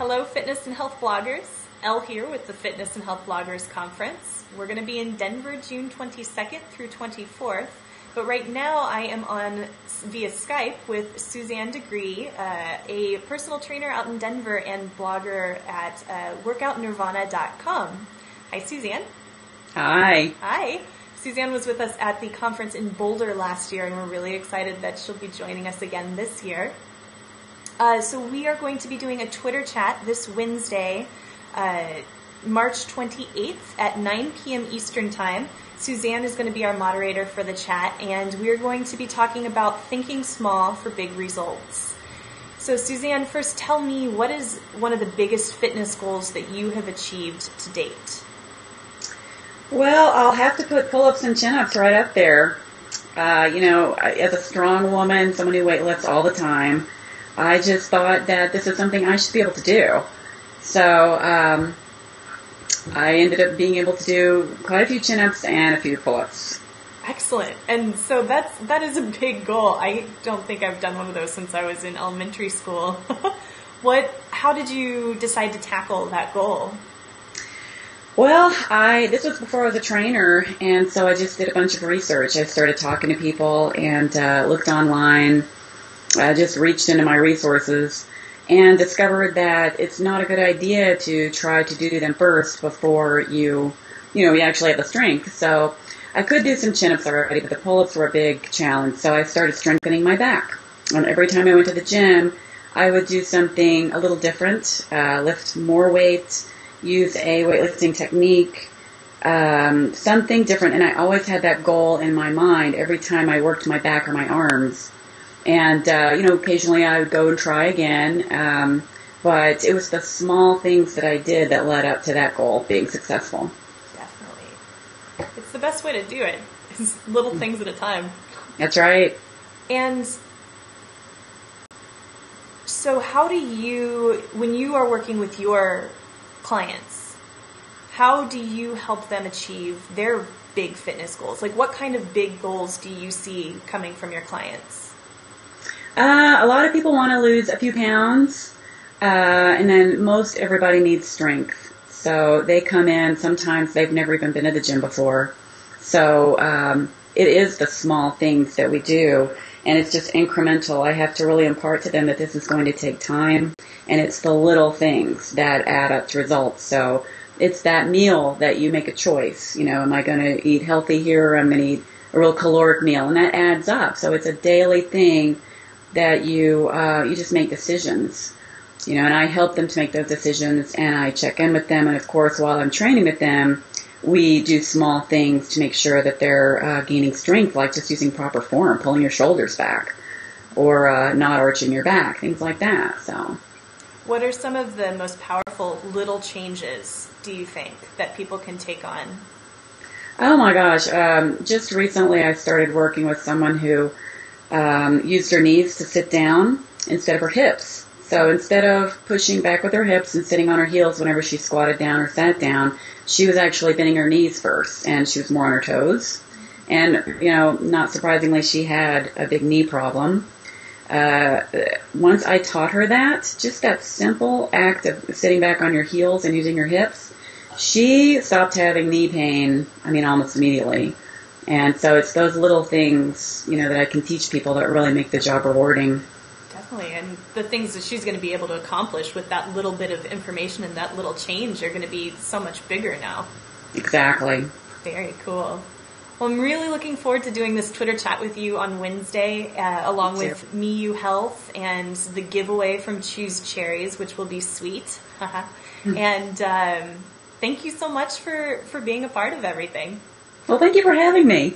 Hello, fitness and health bloggers. Elle here with the Fitness and Health Bloggers Conference. We're going to be in Denver June 22nd through 24th, but right now I am on via Skype with Suzanne Degree, a personal trainer out in Denver and blogger at WorkoutNirvana.com. Hi, Suzanne. Hi. Hi. Suzanne was with us at the conference in Boulder last year, and we're really excited that she'll be joining us again this year. So we are going to be doing a Twitter chat this Wednesday, March 28th at 9 p.m. Eastern Time. Suzanne is going to be our moderator for the chat, and we're going to be talking about thinking small for big results. So Suzanne, first tell me, what is one of the biggest fitness goals that you have achieved to date? Well, I'll have to put pull-ups and chin-ups right up there. As a strong woman, someone who weightlifts all the time, I just thought that this is something I should be able to do. So I ended up being able to do quite a few chin-ups and a few pull-ups. Excellent. And so that is a big goal. I don't think I've done one of those since I was in elementary school. How did you decide to tackle that goal? Well, this was before I was a trainer, and so I just did a bunch of research. I started talking to people and looked online. I just reached into my resources and discovered that it's not a good idea to try to do them first before you actually have the strength. So I could do some chin-ups already, but the pull-ups were a big challenge. So I started strengthening my back. And every time I went to the gym, I would do something a little different, lift more weight, use a weightlifting technique, something different. And I always had that goal in my mind every time I worked my back or my arms. And, occasionally I would go and try again, but it was the small things that I did that led up to that goal being successful. Definitely. It's the best way to do it. It's little things at a time. That's right. And so when you are working with your clients, how do you help them achieve their big fitness goals? Like, what kind of big goals do you see coming from your clients? A lot of people want to lose a few pounds, and then most everybody needs strength. So they come in, sometimes they've never even been to the gym before. So it is the small things that we do, and it's just incremental. I have to really impart to them that this is going to take time, and it's the little things that add up to results. So it's that meal that you make a choice. Am I going to eat healthy here, or I'm going to eat a real caloric meal? And that adds up. So it's a daily thing that you just make decisions, and I help them to make those decisions, and I check in with them, and of course while I'm training with them, we do small things to make sure that they're gaining strength, like just using proper form, pulling your shoulders back, or not arching your back, things like that. So, what are some of the most powerful little changes, do you think, that people can take on? Oh my gosh, just recently I started working with someone who used her knees to sit down instead of her hips. So instead of pushing back with her hips and sitting on her heels whenever she squatted down or sat down, she was actually bending her knees first, and she was more on her toes. And, not surprisingly, she had a big knee problem. Once I taught her that, just that simple act of sitting back on your heels and using your hips, she stopped having knee pain, almost immediately. And so it's those little things, that I can teach people that really make the job rewarding. Definitely. And the things that she's going to be able to accomplish with that little bit of information and that little change are going to be so much bigger now. Exactly. Very cool. Well, I'm really looking forward to doing this Twitter chat with you on Wednesday, along with Me You Health and the giveaway from Choose Cherries, which will be sweet. And thank you so much for being a part of everything. Well, thank you for having me.